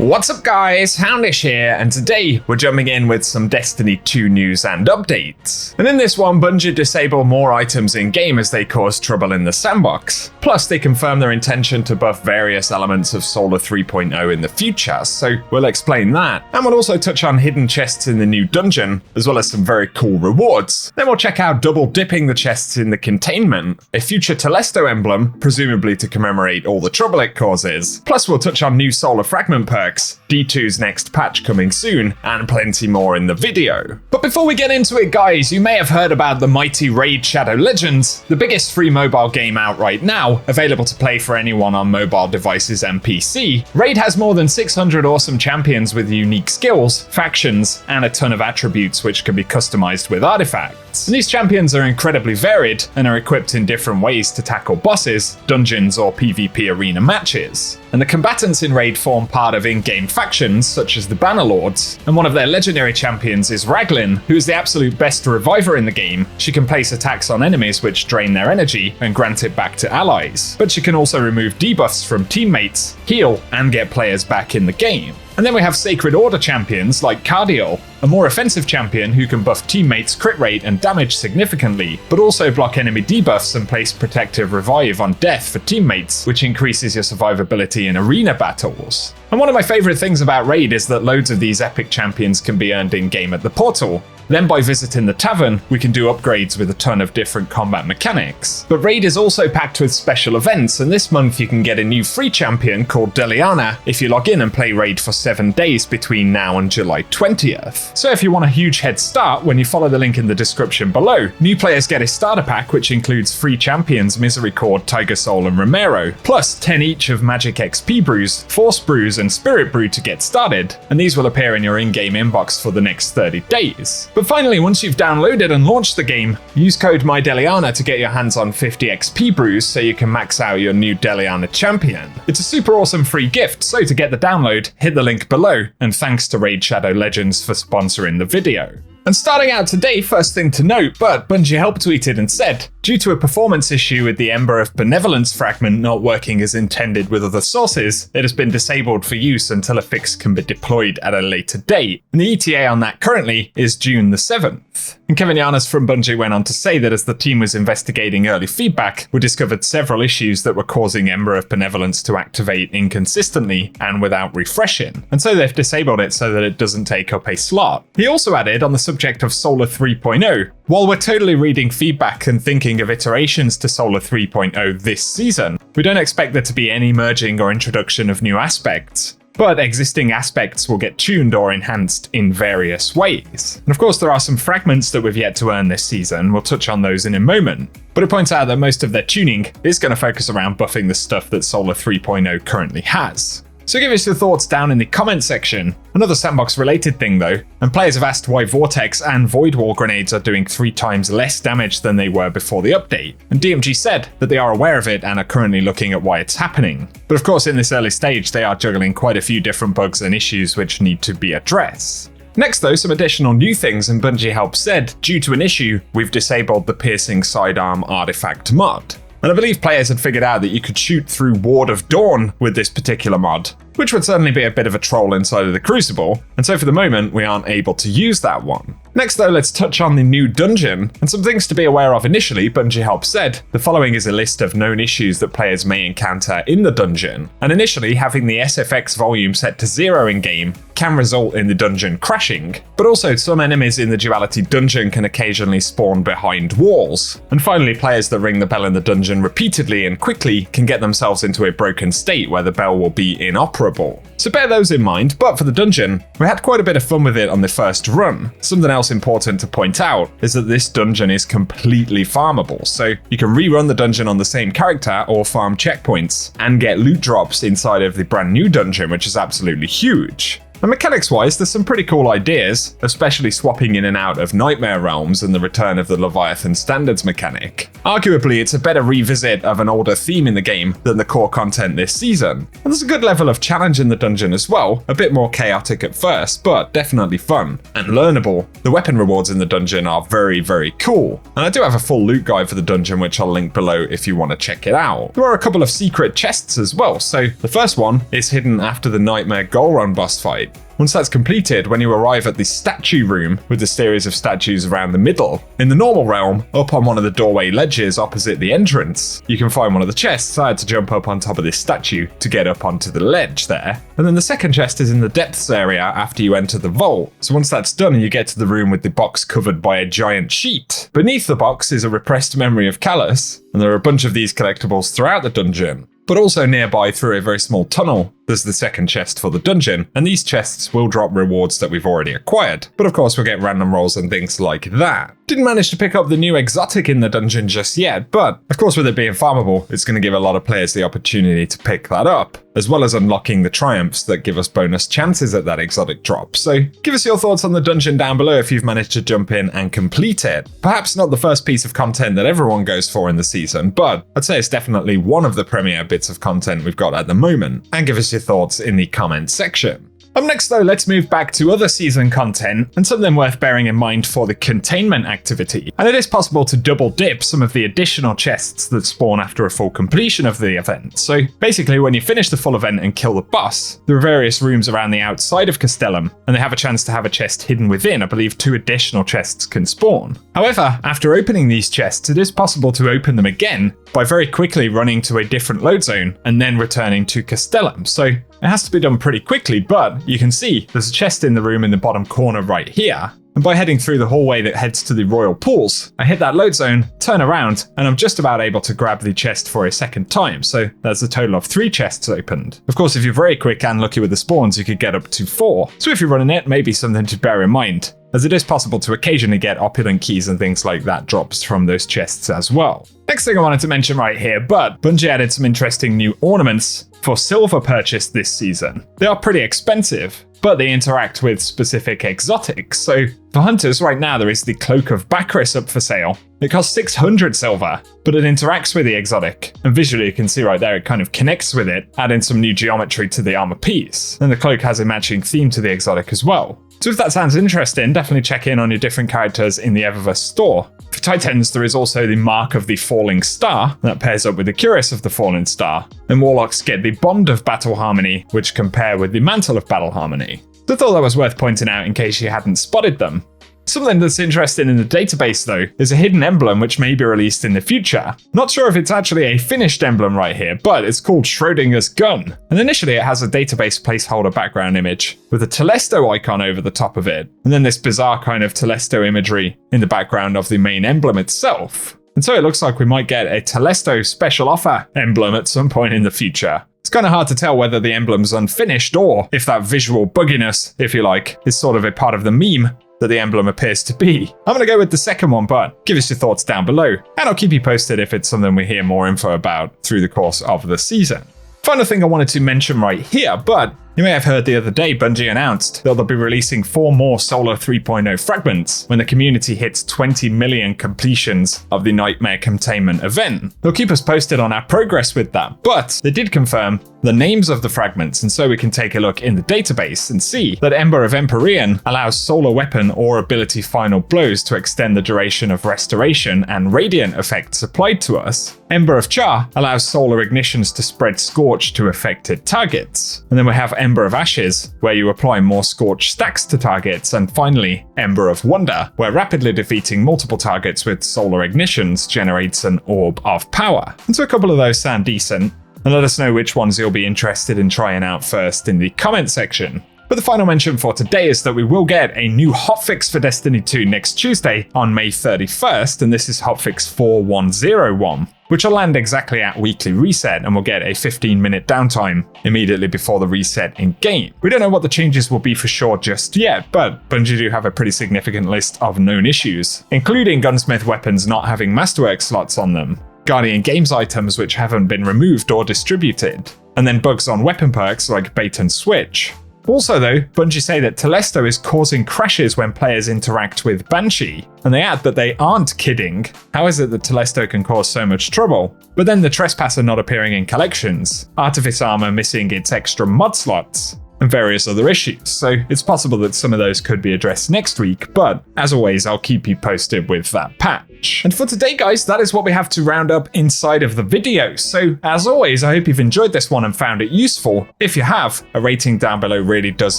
What's up guys, Houndish here, and today we're jumping in with some Destiny 2 news and updates. And in this one, Bungie disable more items in game as they cause trouble in the sandbox. Plus they confirm their intention to buff various elements of Solar 3.0 in the future, so we'll explain that. And we'll also touch on hidden chests in the new dungeon, as well as some very cool rewards. Then we'll check out double dipping the chests in the containment, a future Telesto Emblem, presumably to commemorate all the trouble it causes. Plus we'll touch on new Solar Fragment perks, D2's next patch coming soon, and plenty more in the video. But before we get into it guys, you may have heard about the mighty Raid Shadow Legends, the biggest free mobile game out right now, available to play for anyone on mobile devices and PC. Raid has more than 600 awesome champions with unique skills, factions, and a ton of attributes which can be customized with artifacts. And these champions are incredibly varied and are equipped in different ways to tackle bosses, dungeons, or PvP arena matches. And the combatants in Raid form part of in-game factions such as the Bannerlords, and one of their legendary champions is Raglan, who is the absolute best reviver in the game. She can place attacks on enemies which drain their energy and grant it back to allies, but she can also remove debuffs from teammates, heal, and get players back in the game. And then we have Sacred Order champions like Cardiel, a more offensive champion who can buff teammates' crit rate and damage significantly, but also block enemy debuffs and place Protective Revive on death for teammates, which increases your survivability in arena battles. And one of my favourite things about Raid is that loads of these epic champions can be earned in-game at the portal. Then by visiting the tavern, we can do upgrades with a ton of different combat mechanics. But Raid is also packed with special events, and this month you can get a new free champion called Deliana if you log in and play Raid for 7 days between now and July 20th. So if you want a huge head start, when you follow the link in the description below, new players get a starter pack which includes free champions Misericord, Tiger Soul, and Romero, plus 10 each of Magic XP brews, Force brews, and Spirit brew to get started, and these will appear in your in-game inbox for the next 30 days. But finally, once you've downloaded and launched the game, use code MyDeliana to get your hands on 50 XP brews so you can max out your new Deliana champion. It's a super awesome free gift, so to get the download, hit the link below, and thanks to Raid Shadow Legends for sponsoring the video. And starting out today, first thing to note, but Bungie help tweeted and said, due to a performance issue with the Ember of Benevolence fragment not working as intended with other sources, it has been disabled for use until a fix can be deployed at a later date. And the ETA on that currently is June the 7th. And Kevin Yanis from Bungie went on to say that as the team was investigating early feedback, we discovered several issues that were causing Ember of Benevolence to activate inconsistently and without refreshing. And so they've disabled it so that it doesn't take up a slot. He also added on the subject of Solar 3.0, while we're totally reading feedback and thinking of iterations to Solar 3.0 this season, we don't expect there to be any merging or introduction of new aspects. But existing aspects will get tuned or enhanced in various ways. And of course there are some fragments that we've yet to earn this season, we'll touch on those in a moment. But it points out that most of their tuning is going to focus around buffing the stuff that Solar 3.0 currently has. So give us your thoughts down in the comment section. Another sandbox related thing though, and players have asked why Vortex and Void Wall grenades are doing 3 times less damage than they were before the update. And DMG said that they are aware of it and are currently looking at why it's happening. But of course in this early stage they are juggling quite a few different bugs and issues which need to be addressed. Next though, some additional new things, and Bungie Help said, due to an issue, we've disabled the Piercing Sidearm artifact mod. And I believe players had figured out that you could shoot through Ward of Dawn with this particular mod, which would certainly be a bit of a troll inside of the Crucible, and so for the moment we aren't able to use that one. Next though, let's touch on the new dungeon, and some things to be aware of initially. Bungie Help said, the following is a list of known issues that players may encounter in the dungeon, and initially having the SFX volume set to 0 in game can result in the dungeon crashing, but also some enemies in the Duality dungeon can occasionally spawn behind walls. And finally, players that ring the bell in the dungeon repeatedly and quickly can get themselves into a broken state where the bell will be inoperable. So bear those in mind, but for the dungeon, we had quite a bit of fun with it on the first run. Something else important to point out is that this dungeon is completely farmable, so you can rerun the dungeon on the same character or farm checkpoints and get loot drops inside of the brand new dungeon, which is absolutely huge. And mechanics-wise, there's some pretty cool ideas, especially swapping in and out of Nightmare realms and the return of the Leviathan Standards mechanic. Arguably, it's a better revisit of an older theme in the game than the core content this season. And there's a good level of challenge in the dungeon as well, a bit more chaotic at first, but definitely fun and learnable. The weapon rewards in the dungeon are very, very cool. And I do have a full loot guide for the dungeon, which I'll link below if you want to check it out. There are a couple of secret chests as well, so the first one is hidden after the Nightmare Goal Run boss fight. Once that's completed, when you arrive at the statue room with the series of statues around the middle, in the normal realm, up on one of the doorway ledges opposite the entrance, you can find one of the chests. I had to jump up on top of this statue to get up onto the ledge there. And then the second chest is in the depths area after you enter the vault. So once that's done, you get to the room with the box covered by a giant sheet. Beneath the box is a repressed memory of Callus, and there are a bunch of these collectibles throughout the dungeon. But also nearby through a very small tunnel, there's the second chest for the dungeon, and these chests will drop rewards that we've already acquired. But of course we'll get random rolls and things like that. Didn't manage to pick up the new exotic in the dungeon just yet, but of course with it being farmable, it's going to give a lot of players the opportunity to pick that up, as well as unlocking the triumphs that give us bonus chances at that exotic drop. So give us your thoughts on the dungeon down below if you've managed to jump in and complete it. Perhaps not the first piece of content that everyone goes for in the season, but I'd say it's definitely one of the premier bits of content we've got at the moment. And give us your thoughts in the comments section. Up next though, let's move back to other season content and something worth bearing in mind for the containment activity. And it is possible to double dip some of the additional chests that spawn after a full completion of the event. So basically when you finish the full event and kill the boss, there are various rooms around the outside of Castellum, and they have a chance to have a chest hidden within. I believe 2 additional chests can spawn. However, after opening these chests, it is possible to open them again by very quickly running to a different load zone and then returning to Castellum. So it has to be done pretty quickly, but you can see there's a chest in the room in the bottom corner right here. And by heading through the hallway that heads to the royal pools, I hit that load zone, turn around, and I'm just about able to grab the chest for a second time. So that's a total of 3 chests opened. Of course, if you're very quick and lucky with the spawns, you could get up to 4. So if you're running it, maybe something to bear in mind, as it is possible to occasionally get opulent keys and things like that drops from those chests as well. Next thing I wanted to mention right here, but Bungie added some interesting new ornaments for silver purchase this season. They are pretty expensive, but they interact with specific exotics. So for hunters right now, there is the Cloak of Bacchus up for sale. It costs 600 silver, but it interacts with the exotic. And visually you can see right there, it kind of connects with it, adding some new geometry to the armor piece. And the cloak has a matching theme to the exotic as well. So if that sounds interesting, definitely check in on your different characters in the Eververse store. For Titans, there is also the Mark of the Falling Star that pairs up with the Cuirass of the Fallen Star. And Warlocks get the Bond of Battle Harmony, which compare with the Mantle of Battle Harmony. So I thought that was worth pointing out in case you hadn't spotted them. Something that's interesting in the database though is a hidden emblem which may be released in the future. Not sure if it's actually a finished emblem right here, but it's called Schrodinger's Gun. And initially it has a database placeholder background image with a Telesto icon over the top of it, and then this bizarre kind of Telesto imagery in the background of the main emblem itself. And so it looks like we might get a Telesto special offer emblem at some point in the future. It's kind of hard to tell whether the emblem's unfinished or if that visual bugginess, if you like, is sort of a part of the meme that the emblem appears to be. I'm going to go with the second one, but give us your thoughts down below, and I'll keep you posted if it's something we hear more info about through the course of the season. Final thing I wanted to mention right here, but you may have heard the other day Bungie announced that they'll be releasing 4 more Solar 3.0 fragments when the community hits 20 million completions of the Nightmare Containment event. They'll keep us posted on our progress with that, but they did confirm the names of the fragments, and so we can take a look in the database and see that Ember of Empyrean allows solar weapon or ability final blows to extend the duration of restoration and radiant effects applied to us. Ember of Char allows solar ignitions to spread scorch to affected targets. And then we have Ember of Ashes, where you apply more scorch stacks to targets. And finally, Ember of Wonder, where rapidly defeating multiple targets with solar ignitions generates an orb of power. And so a couple of those sound decent. And let us know which ones you'll be interested in trying out first in the comment section. But the final mention for today is that we will get a new hotfix for Destiny 2 next Tuesday on May 31st, and this is hotfix 4101, which will land exactly at weekly reset and will get a 15-minute downtime immediately before the reset in-game. We don't know what the changes will be for sure just yet, but Bungie do have a pretty significant list of known issues, including gunsmith weapons not having masterwork slots on them, Guardian Games items which haven't been removed or distributed, and then bugs on weapon perks like bait and switch. Also though, Bungie say that Telesto is causing crashes when players interact with Banshee, and they add that they aren't kidding. How is it that Telesto can cause so much trouble? But then the Trespasser not appearing in collections, Artifice Armor missing its extra mod slots, and various other issues, so it's possible that some of those could be addressed next week, but as always, I'll keep you posted with that patch. And for today, guys, that is what we have to round up inside of the video. So as always, I hope you've enjoyed this one and found it useful. If you have, a rating down below really does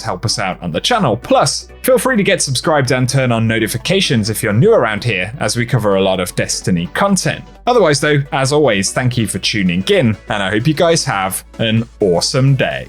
help us out on the channel. Plus, feel free to get subscribed and turn on notifications if you're new around here, as we cover a lot of Destiny content. Otherwise though, as always, thank you for tuning in, and I hope you guys have an awesome day.